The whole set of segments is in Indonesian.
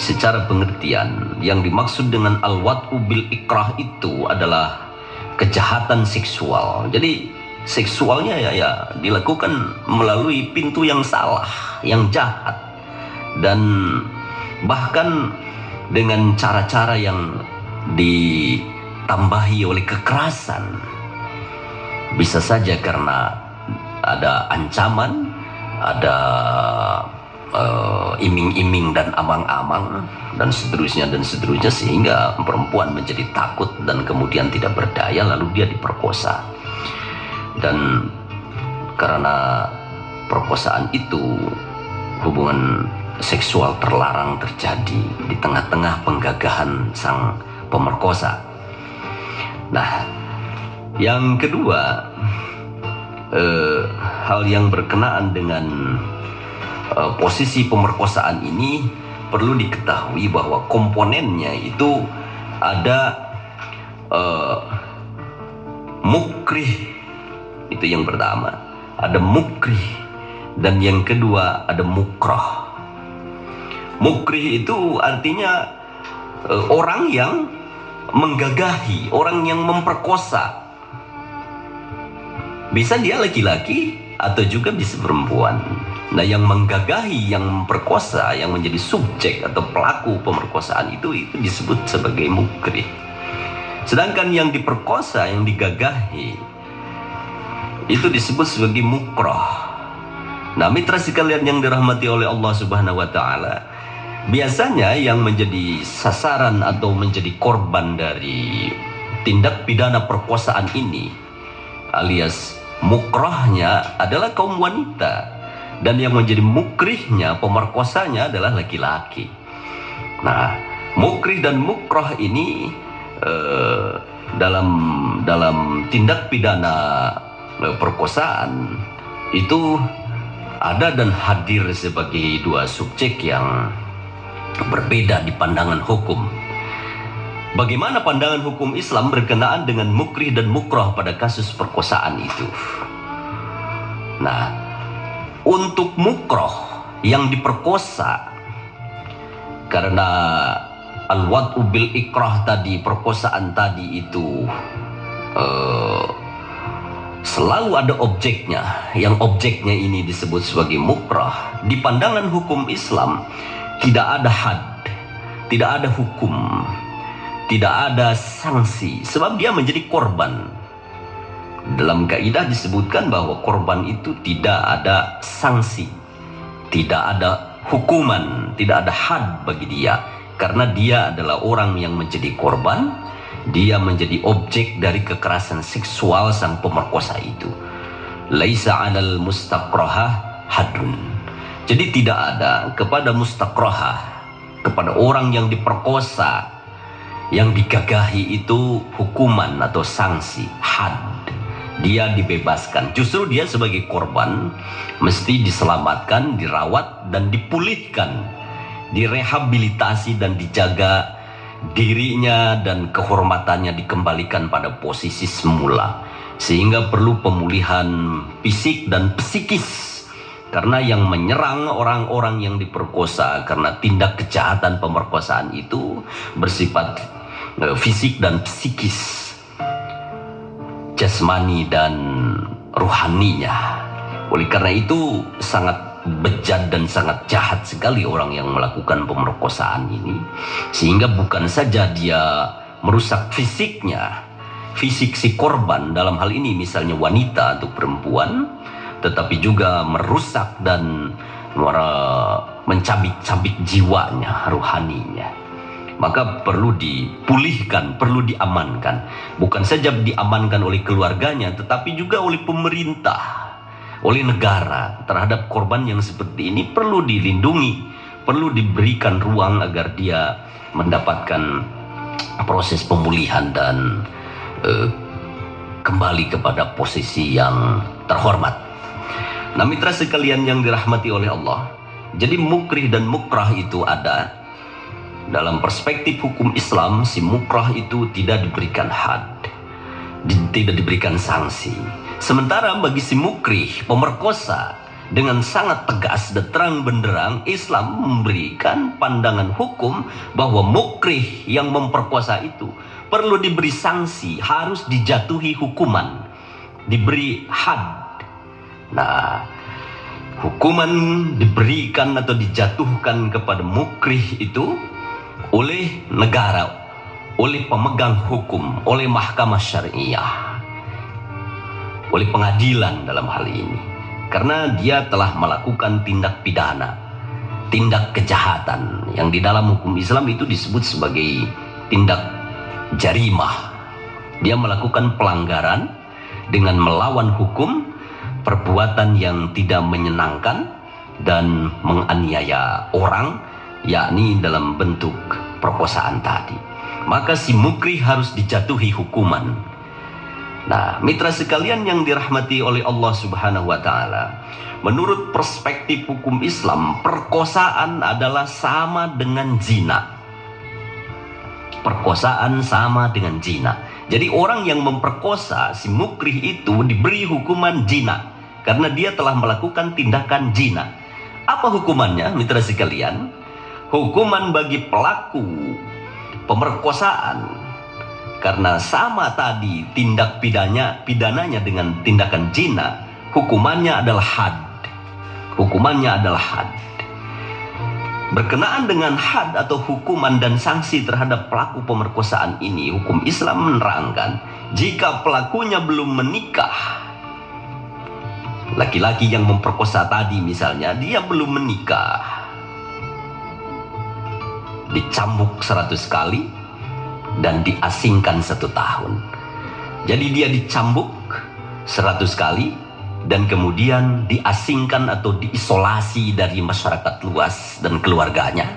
secara pengertian yang dimaksud dengan al-wat'u bil ikrah itu adalah kejahatan seksual. Jadi seksualnya ya dilakukan melalui pintu yang salah, yang jahat, dan bahkan dengan cara-cara yang ditambahi oleh kekerasan. Bisa saja karena ada ancaman, ada iming-iming dan amang-amang dan seterusnya sehingga perempuan menjadi takut dan kemudian tidak berdaya, lalu dia diperkosa. Dan karena perkosaan itu, hubungan seksual terlarang terjadi di tengah-tengah penggagahan sang pemerkosa. Nah, yang kedua, hal yang berkenaan dengan posisi pemerkosaan ini perlu diketahui bahwa komponennya itu ada mukrih, itu yang pertama, ada mukrih, dan yang kedua ada mukrah. Mukrih itu artinya orang yang menggagahi, orang yang memperkosa. Bisa dia laki-laki atau juga bisa perempuan. Nah, yang menggagahi, yang memperkosa, yang menjadi subjek atau pelaku pemerkosaan itu disebut sebagai mukrih. Sedangkan yang diperkosa, yang digagahi, itu disebut sebagai mukrah. Nah, mitra sekalian yang dirahmati oleh Allah Subhanahu wa taala, biasanya yang menjadi sasaran atau menjadi korban dari tindak pidana perkosaan ini alias mukrahnya adalah kaum wanita, dan yang menjadi mukrihnya, pemerkosanya adalah laki-laki. Nah, mukrih dan mukrah ini dalam tindak pidana perkosaan itu ada dan hadir sebagai dua subjek yang berbeda di pandangan hukum. Bagaimana pandangan hukum Islam berkenaan dengan mukrih dan mukrah pada kasus perkosaan itu? Nah, untuk mukrah yang diperkosa, karena al-wat'u bil ikrah tadi, perkosaan tadi itu selalu ada objeknya, yang objeknya ini disebut sebagai mukrah. Di pandangan hukum Islam tidak ada had, tidak ada hukum, tidak ada sanksi, sebab dia menjadi korban. Dalam kaidah disebutkan bahwa korban itu tidak ada sanksi, tidak ada hukuman, tidak ada had bagi dia, karena dia adalah orang yang menjadi korban. Dia menjadi objek dari kekerasan seksual sang pemerkosa itu. Laisa 'alal mustaqrahah hadun. Jadi tidak ada kepada mustaqrahah, kepada orang yang diperkosa, yang digagahi itu hukuman atau sanksi, had. Dia dibebaskan. Justru dia sebagai korban mesti diselamatkan, dirawat dan dipulihkan, direhabilitasi dan dijaga dirinya dan kehormatannya dikembalikan pada posisi semula, sehingga perlu pemulihan fisik dan psikis. Karena yang menyerang orang-orang yang diperkosa karena tindak kejahatan pemerkosaan itu bersifat fisik dan psikis, jasmani dan ruhaninya. Oleh karena itu sangat bejat dan sangat jahat sekali orang yang melakukan pemerkosaan ini, sehingga bukan saja dia merusak fisiknya, fisik si korban dalam hal ini misalnya wanita atau perempuan, tetapi juga merusak dan mencabik-cabik jiwanya, ruhaninya. Maka perlu dipulihkan, perlu diamankan. Bukan saja diamankan oleh keluarganya, tetapi juga oleh pemerintah, oleh negara. Terhadap korban yang seperti ini perlu dilindungi, perlu diberikan ruang agar dia mendapatkan proses pemulihan dan kembali kepada posisi yang terhormat. Nah, mitra sekalian yang dirahmati oleh Allah, jadi mukrih dan mukrah itu ada. Dalam perspektif hukum Islam, si mukrah itu tidak diberikan had, tidak diberikan sanksi. Sementara bagi si mukrih, pemerkosa, dengan sangat tegas dan terang benderang Islam memberikan pandangan hukum bahwa mukrih yang memperkosa itu perlu diberi sanksi, harus dijatuhi hukuman, diberi had. Nah, hukuman diberikan atau dijatuhkan kepada mukrih itu oleh negara, oleh pemegang hukum, oleh mahkamah syariah, oleh pengadilan dalam hal ini. Karena dia telah melakukan tindak pidana, tindak kejahatan yang di dalam hukum Islam itu disebut sebagai tindak jarimah. Dia melakukan pelanggaran dengan melawan hukum, perbuatan yang tidak menyenangkan dan menganiaya orang, yakni dalam bentuk perkosaan tadi. Maka si mukrih harus dijatuhi hukuman. Nah, mitra sekalian yang dirahmati oleh Allah Subhanahu wa Ta'ala, menurut perspektif hukum Islam, perkosaan adalah sama dengan zina. Perkosaan sama dengan zina. Jadi orang yang memperkosa si mukrih itu diberi hukuman zina karena dia telah melakukan tindakan zina. Apa hukumannya, mitra sekalian? Hukuman bagi pelaku pemerkosaan, karena sama tadi tindak pidananya dengan tindakan zina, hukumannya adalah had. Hukumannya adalah had. Berkenaan dengan had atau hukuman dan sanksi terhadap pelaku pemerkosaan ini, hukum Islam menerangkan jika pelakunya belum menikah, laki-laki yang memperkosa tadi misalnya, dia belum menikah, dicambuk 100 kali dan diasingkan 1 tahun. Jadi dia dicambuk 100 kali dan kemudian diasingkan atau diisolasi dari masyarakat luas dan keluarganya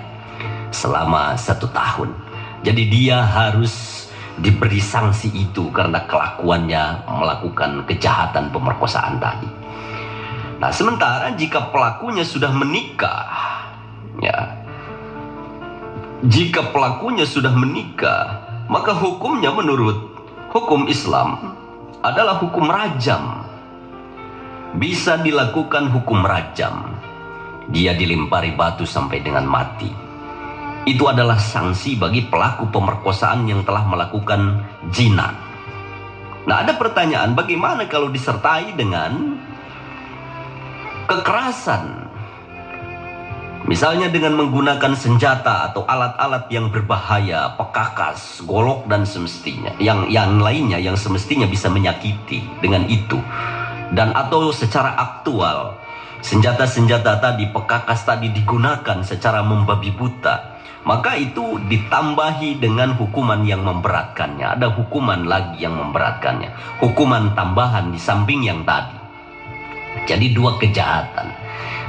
selama 1 tahun. Jadi dia harus diberi sanksi itu karena kelakuannya melakukan kejahatan pemerkosaan tadi. Nah, sementara jika pelakunya sudah menikah, ya, jika pelakunya sudah menikah, maka hukumnya menurut hukum Islam adalah hukum rajam. Bisa dilakukan hukum rajam. Dia dilempari batu sampai dengan mati. Itu adalah sanksi bagi pelaku pemerkosaan yang telah melakukan zina. Nah, ada pertanyaan, bagaimana kalau disertai dengan kekerasan? Misalnya dengan menggunakan senjata atau alat-alat yang berbahaya, pekakas, golok dan semestinya, yang lainnya yang semestinya bisa menyakiti dengan itu. Dan atau secara aktual, senjata-senjata tadi, pekakas tadi digunakan secara membabi buta, maka itu ditambahi dengan hukuman yang memberatkannya. Ada hukuman lagi yang memberatkannya, hukuman tambahan di samping yang tadi. Jadi 2 kejahatan.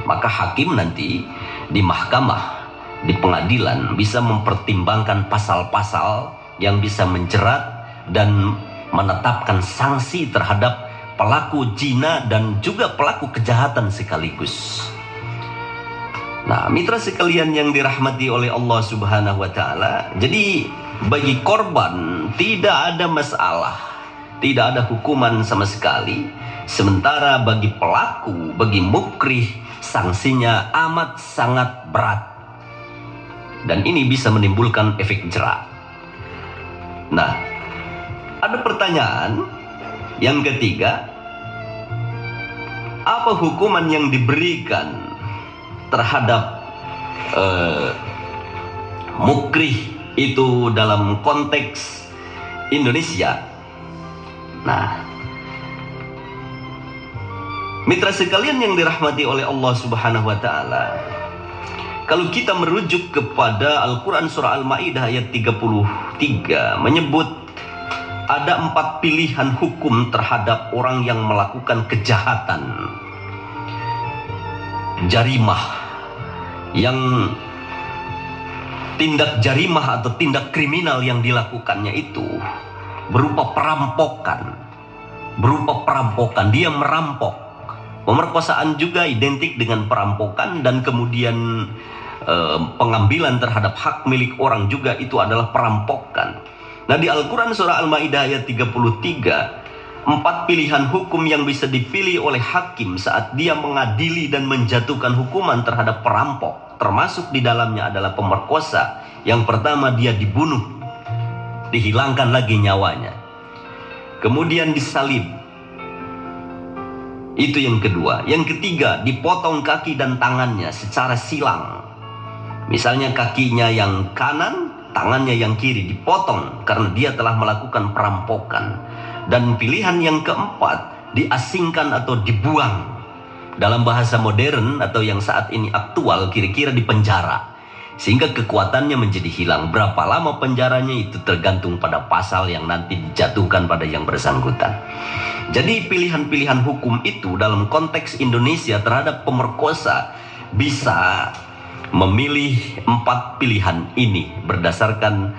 Maka hakim nanti di mahkamah, di pengadilan bisa mempertimbangkan pasal-pasal yang bisa menjerat dan menetapkan sanksi terhadap pelaku zina dan juga pelaku kejahatan sekaligus. Nah, mitra sekalian yang dirahmati oleh Allah Subhanahu wa Ta'ala, jadi bagi korban tidak ada masalah, tidak ada hukuman sama sekali. Sementara bagi pelaku, bagi mukrih, sanksinya amat sangat berat. Dan ini bisa menimbulkan efek jerak. Nah, ada pertanyaan yang ketiga, apa hukuman yang diberikan terhadap mukrih itu dalam konteks Indonesia? Nah, mitra sekalian yang dirahmati oleh Allah Subhanahu wa Ta'ala, kalau kita merujuk kepada Al-Quran Surah Al-Ma'idah ayat 33 menyebut ada 4 pilihan hukum terhadap orang yang melakukan kejahatan, jarimah, yang tindak jarimah atau tindak kriminal yang dilakukannya itu berupa perampokan. Dia merampok. Pemerkosaan juga identik dengan perampokan, dan kemudian pengambilan terhadap hak milik orang juga itu adalah perampokan. Nah, di Al-Quran Surah Al-Ma'idah ayat 33 4 pilihan hukum yang bisa dipilih oleh hakim saat dia mengadili dan menjatuhkan hukuman terhadap perampok, termasuk di dalamnya adalah pemerkosa. Yang pertama, dia dibunuh, dihilangkan lagi nyawanya, kemudian disalib. Itu yang kedua. Yang ketiga, dipotong kaki dan tangannya secara silang. Misalnya kakinya yang kanan, tangannya yang kiri dipotong karena dia telah melakukan perampokan. Dan pilihan yang keempat, diasingkan atau dibuang. Dalam bahasa modern atau yang saat ini aktual, kira-kira di penjara, sehingga kekuatannya menjadi hilang. Berapa lama penjaranya itu tergantung pada pasal yang nanti dijatuhkan pada yang bersangkutan. Jadi pilihan-pilihan hukum itu dalam konteks Indonesia terhadap pemerkosa bisa memilih 4 pilihan ini berdasarkan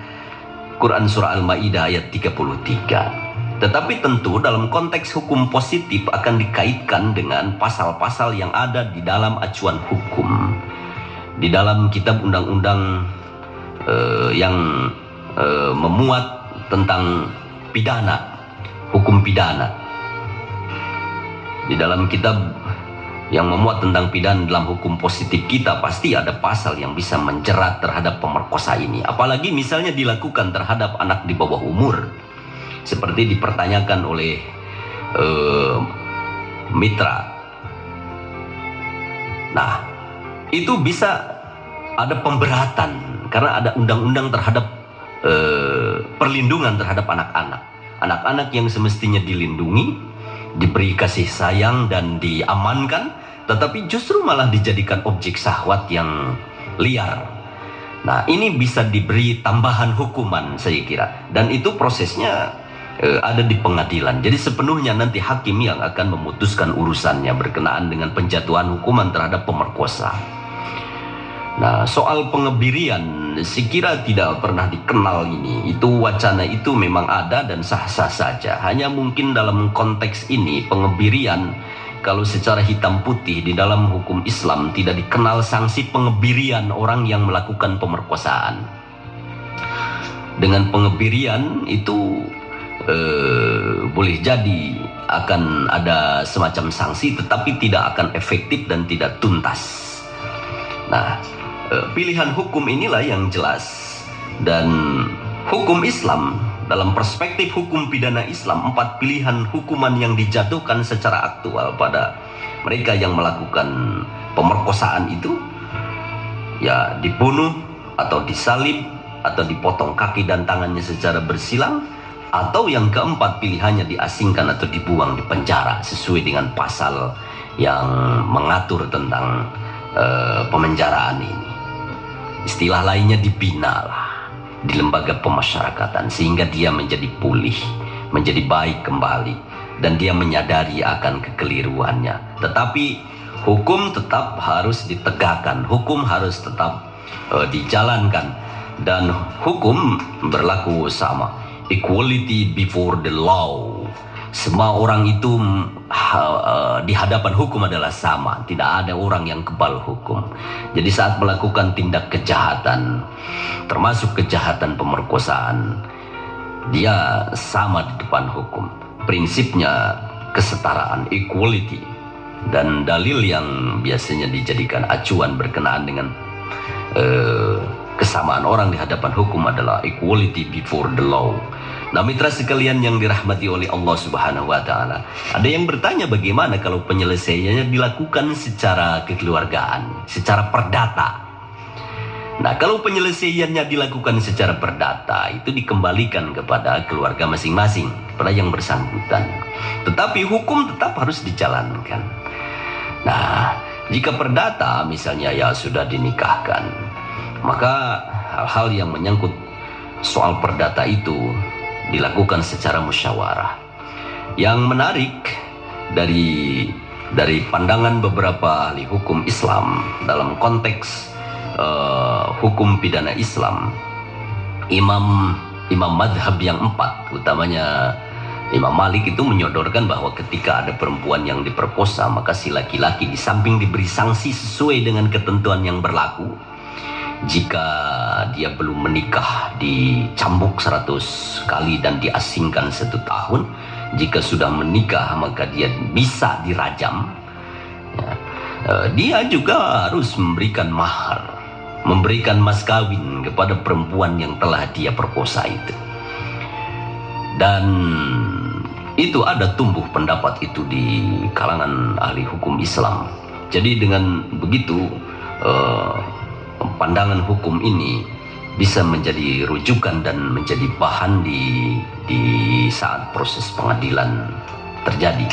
Quran Surah Al-Ma'idah ayat 33. Tetapi tentu dalam konteks hukum positif akan dikaitkan dengan pasal-pasal yang ada di dalam acuan hukum. Di dalam kitab undang-undang yang memuat tentang pidana, hukum pidana. Di dalam kitab yang memuat tentang pidana dalam hukum positif kita, pasti ada pasal yang bisa menjerat terhadap pemerkosa ini. Apalagi misalnya dilakukan terhadap anak di bawah umur. Seperti dipertanyakan oleh Mitra. Nah, itu bisa ada pemberatan karena ada undang-undang terhadap perlindungan terhadap anak-anak. Anak-anak yang semestinya dilindungi, diberi kasih sayang dan diamankan, tetapi justru malah dijadikan objek syahwat yang liar. Nah, ini bisa diberi tambahan hukuman saya kira. Dan itu prosesnya ada di pengadilan. Jadi sepenuhnya nanti hakim yang akan memutuskan urusannya berkenaan dengan penjatuhan hukuman terhadap pemerkosa. Nah, soal pengebirian sekira tidak pernah dikenal ini. Itu wacana itu memang ada dan sah-sah saja. Hanya mungkin dalam konteks ini pengebirian, kalau secara hitam putih di dalam hukum Islam tidak dikenal sanksi pengebirian orang yang melakukan pemerkosaan. Dengan pengebirian itu boleh jadi akan ada semacam sanksi, tetapi tidak akan efektif dan tidak tuntas. Nah, pilihan hukum inilah yang jelas. Dan hukum Islam, dalam perspektif hukum pidana Islam, 4 pilihan hukuman yang dijatuhkan secara aktual pada mereka yang melakukan pemerkosaan itu, ya dibunuh atau disalib atau dipotong kaki dan tangannya secara bersilang, atau yang keempat pilihannya diasingkan atau dibuang di penjara sesuai dengan pasal yang mengatur tentang pemenjaraan ini. Istilah lainnya dibina lah di lembaga pemasyarakatan sehingga dia menjadi pulih, menjadi baik kembali, dan dia menyadari akan kekeliruannya. Tetapi hukum tetap harus ditegakkan, hukum harus tetap dijalankan, dan hukum berlaku sama. Equality before the law. Semua orang itu di hadapan hukum adalah sama. Tidak ada orang yang kebal hukum. Jadi saat melakukan tindak kejahatan, termasuk kejahatan pemerkosaan, dia sama di depan hukum. Prinsipnya kesetaraan, equality. Dan dalil yang biasanya dijadikan acuan berkenaan dengan kesamaan orang di hadapan hukum adalah equality before the law. Nah, mitra sekalian yang dirahmati oleh Allah Subhanahu wa Ta'ala, ada yang bertanya bagaimana kalau penyelesaiannya dilakukan secara kekeluargaan, secara perdata. Nah, kalau penyelesaiannya dilakukan secara perdata, itu dikembalikan kepada keluarga masing-masing, kepada yang bersangkutan. Tetapi hukum tetap harus dijalankan. Nah, jika perdata misalnya ya sudah dinikahkan, maka hal-hal yang menyangkut soal perdata itu dilakukan secara musyawarah. Yang menarik dari pandangan beberapa ahli hukum Islam dalam konteks hukum pidana Islam, imam madhab yang 4, utamanya Imam Malik, itu menyodorkan bahwa ketika ada perempuan yang diperkosa, maka si laki-laki di samping diberi sanksi sesuai dengan ketentuan yang berlaku, jika dia belum menikah dicambuk 100 kali dan diasingkan 1 tahun. jika sudah menikah maka dia bisa dirajam, ya, dia juga harus memberikan mahar, memberikan mas kawin kepada perempuan yang telah dia perkosa itu. Dan itu ada tumbuh pendapat itu di kalangan ahli hukum Islam. Jadi dengan begitu pandangan hukum ini bisa menjadi rujukan dan menjadi bahan di saat proses pengadilan terjadi.